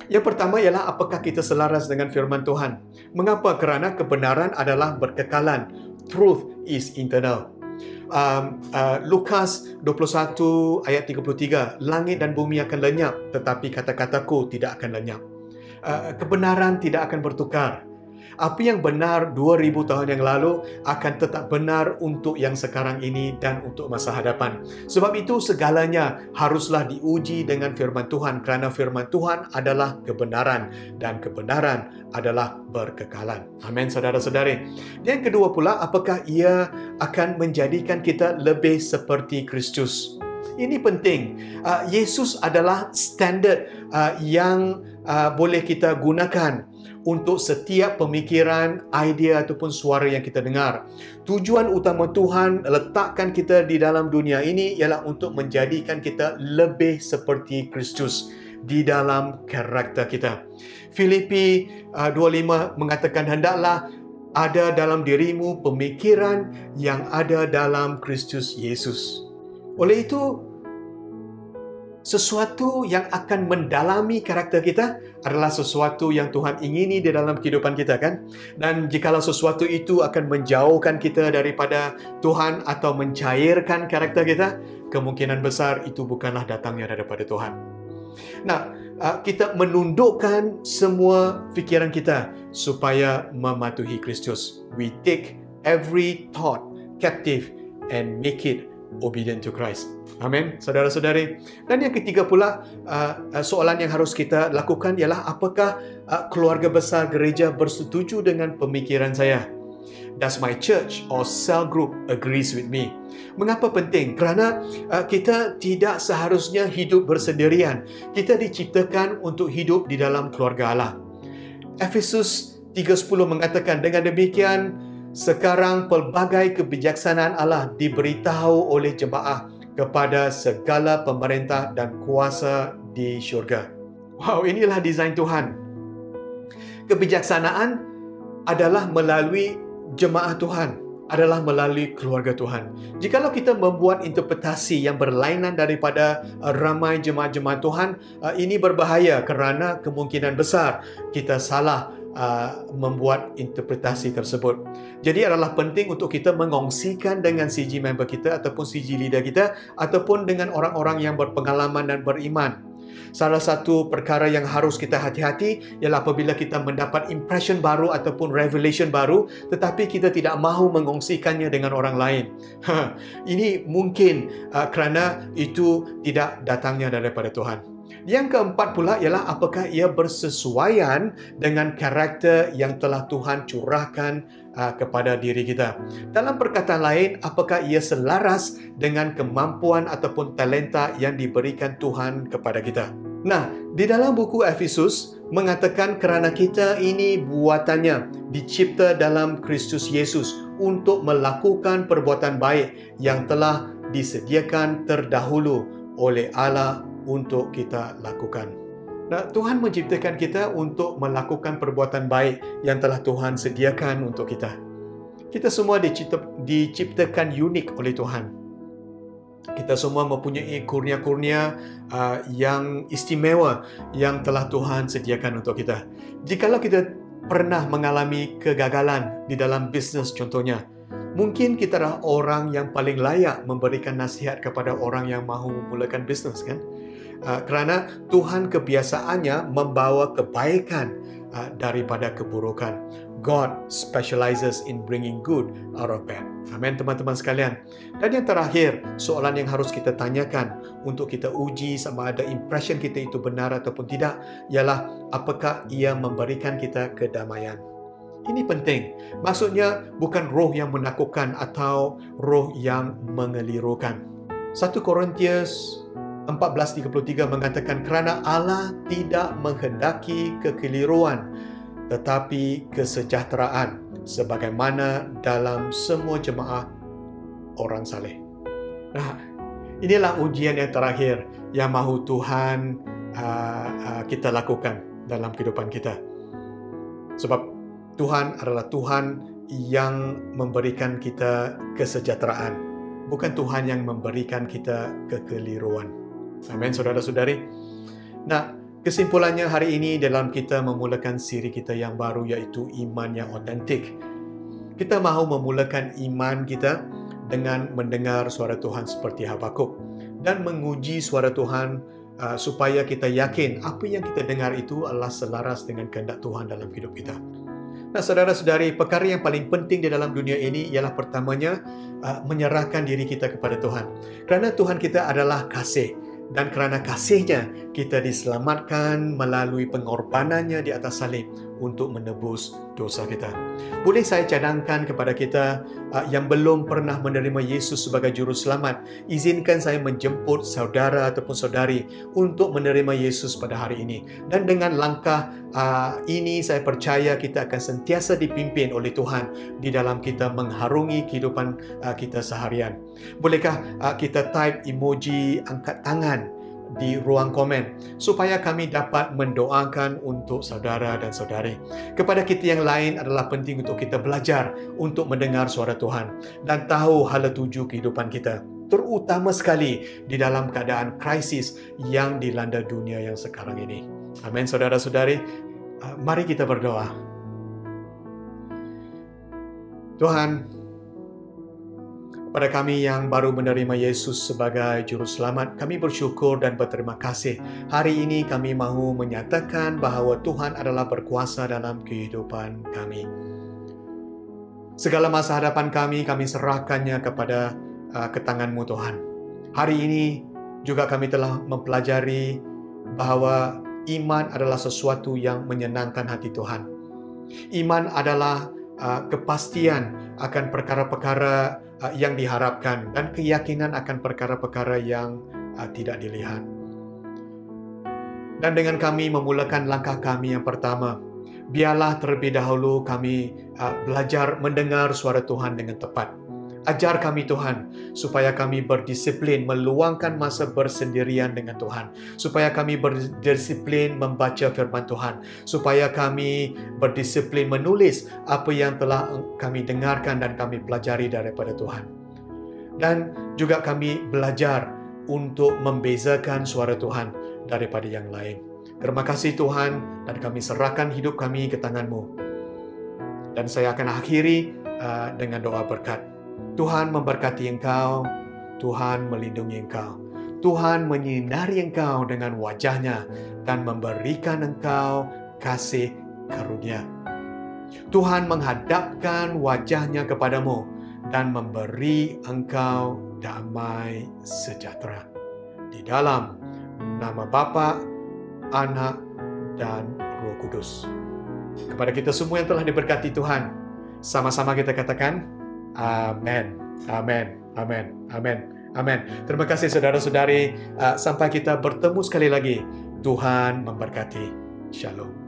[SPEAKER 5] Yang pertama ialah, apakah kita selaras dengan firman Tuhan? Mengapa? Kerana kebenaran adalah berkekalan. Truth is eternal. Lukas 21 ayat 33, "Langit dan bumi akan lenyap, tetapi kata-kataku tidak akan lenyap." Kebenaran tidak akan bertukar. Apa yang benar 2000 tahun yang lalu akan tetap benar untuk yang sekarang ini dan untuk masa hadapan. Sebab itu segalanya haruslah diuji dengan firman Tuhan, kerana firman Tuhan adalah kebenaran dan kebenaran adalah berkekalan. Amin, saudara-saudari. Yang kedua pula, apakah ia akan menjadikan kita lebih seperti Kristus? Ini penting. Yesus adalah standard yang boleh kita gunakan untuk setiap pemikiran, idea ataupun suara yang kita dengar. Tujuan utama Tuhan letakkan kita di dalam dunia ini ialah untuk menjadikan kita lebih seperti Kristus. di dalam karakter kita. Filipi 2:5 mengatakan, hendaklah ada dalam dirimu pemikiran yang ada dalam Kristus Yesus. Oleh itu, sesuatu yang akan mendalami karakter kita adalah sesuatu yang Tuhan ingini di dalam kehidupan kita, kan? Dan jikalau sesuatu itu akan menjauhkan kita daripada Tuhan atau mencairkan karakter kita, kemungkinan besar itu bukanlah datangnya daripada Tuhan. Nah, kita menundukkan semua fikiran kita supaya mematuhi Kristus. We take every thought captive and make it obedient to Christ. Amin, saudara-saudari. Dan yang ketiga pula, soalan yang harus kita lakukan ialah apakah keluarga besar gereja bersetuju dengan pemikiran saya? Does my church or cell group agrees with me? Mengapa penting? Kerana kita tidak seharusnya hidup bersendirian. Kita diciptakan untuk hidup di dalam keluarga Allah. Efesus 3:10 mengatakan, dengan demikian, sekarang pelbagai kebijaksanaan Allah diberitahu oleh jemaah kepada segala pemerintah dan kuasa di syurga. Wow, inilah desain Tuhan. Kebijaksanaan adalah melalui jemaah Tuhan, adalah melalui keluarga Tuhan. Jikalau kita membuat interpretasi yang berlainan daripada ramai jemaah-jemaah Tuhan, ini berbahaya kerana kemungkinan besar kita salah membuat interpretasi tersebut. Jadi adalah penting untuk kita mengongsikan dengan CG member kita ataupun CG leader kita ataupun dengan orang-orang yang berpengalaman dan beriman. Salah satu perkara yang harus kita hati-hati ialah apabila kita mendapat impression baru ataupun revelation baru tetapi kita tidak mahu mengongsikannya dengan orang lain. Ini mungkin kerana itu tidak datangnya daripada Tuhan. Yang keempat pula ialah apakah ia bersesuaian dengan karakter yang telah Tuhan curahkan kepada diri kita. Dalam perkataan lain, apakah ia selaras dengan kemampuan ataupun talenta yang diberikan Tuhan kepada kita. Nah, di dalam buku Efesus mengatakan kerana kita ini buatannya, dicipta dalam Kristus Yesus untuk melakukan perbuatan baik yang telah disediakan terdahulu oleh Allah untuk kita lakukan. Nah, Tuhan menciptakan kita untuk melakukan perbuatan baik yang telah Tuhan sediakan untuk kita. Kita semua diciptakan unik oleh Tuhan. Kita semua mempunyai kurnia-kurnia yang istimewa yang telah Tuhan sediakan untuk kita. Jikalau kita pernah mengalami kegagalan di dalam bisnes contohnya, mungkin kita adalah orang yang paling layak memberikan nasihat kepada orang yang mahu memulakan bisnes, kan? Kerana Tuhan kebiasaannya membawa kebaikan daripada keburukan. God specializes in bringing good out of bad. Amin, teman-teman sekalian. Dan yang terakhir, soalan yang harus kita tanyakan untuk kita uji sama ada impression kita itu benar ataupun tidak, ialah apakah ia memberikan kita kedamaian. Ini penting. Maksudnya bukan roh yang menakutkan atau roh yang mengelirukan. 1 Korintius 14:33 mengatakan kerana Allah tidak menghendaki kekeliruan tetapi kesejahteraan sebagaimana dalam semua jemaah orang saleh. Nah, inilah ujian yang terakhir yang mahu Tuhan kita lakukan dalam kehidupan kita. Sebab Tuhan adalah Tuhan yang memberikan kita kesejahteraan, bukan Tuhan yang memberikan kita kekeliruan. Amin, saudara-saudari. Nah, kesimpulannya hari ini dalam kita memulakan siri kita yang baru iaitu iman yang otentik. Kita mahu memulakan iman kita dengan mendengar suara Tuhan seperti Habakuk dan menguji suara Tuhan supaya kita yakin apa yang kita dengar itu adalah selaras dengan kehendak Tuhan dalam hidup kita. Nah, saudara-saudari, perkara yang paling penting di dalam dunia ini ialah pertamanya menyerahkan diri kita kepada Tuhan. Kerana Tuhan kita adalah kasih. Dan kerana kasihnya, kita diselamatkan melalui pengorbanannya di atas salib untuk menebus dosa kita. Boleh saya cadangkan kepada kita yang belum pernah menerima Yesus sebagai Juru Selamat, izinkan saya menjemput saudara ataupun saudari untuk menerima Yesus pada hari ini. Dan dengan langkah ini saya percaya kita akan sentiasa dipimpin oleh Tuhan di dalam kita mengharungi kehidupan kita seharian. Bolehkah kita type emoji angkat tangan di ruang komen supaya kami dapat mendoakan untuk saudara dan saudari. Kepada kita yang lain adalah penting untuk kita belajar untuk mendengar suara Tuhan dan tahu hala tuju kehidupan kita, terutama sekali di dalam keadaan krisis yang dilanda dunia yang sekarang ini. Amin, saudara-saudari. Mari kita berdoa. Tuhan, pada kami yang baru menerima Yesus sebagai Juru Selamat, kami bersyukur dan berterima kasih. Hari ini kami mahu menyatakan bahawa Tuhan adalah berkuasa dalam kehidupan kami. Segala masa hadapan kami serahkannya kepada ke tangan-Mu Tuhan. Hari ini juga kami telah mempelajari bahawa iman adalah sesuatu yang menyenangkan hati Tuhan. Iman adalah kepastian akan perkara-perkara yang diharapkan dan keyakinan akan perkara-perkara yang tidak dilihat. Dan dengan kami memulakan langkah kami yang pertama, biarlah terlebih dahulu kami belajar mendengar suara Tuhan dengan tepat. Ajar kami Tuhan, supaya kami berdisiplin meluangkan masa bersendirian dengan Tuhan. Supaya kami berdisiplin membaca firman Tuhan. Supaya kami berdisiplin menulis apa yang telah kami dengarkan dan kami pelajari daripada Tuhan. Dan juga kami belajar untuk membezakan suara Tuhan daripada yang lain. Terima kasih Tuhan, dan kami serahkan hidup kami ke tangan-Mu. Dan saya akan akhiri dengan doa berkat. Tuhan memberkati engkau, Tuhan melindungi engkau, Tuhan menyinari engkau dengan wajah-Nya dan memberikan engkau kasih karunia. Tuhan menghadapkan wajah-Nya kepadamu dan memberi engkau damai sejahtera. Di dalam nama Bapa, Anak, dan Roh Kudus. Kepada kita semua yang telah diberkati Tuhan, sama-sama kita katakan, Amin, amin, amin, amin, amin. Terima kasih saudara-saudari. Sampai kita bertemu sekali lagi. Tuhan memberkati. Shalom.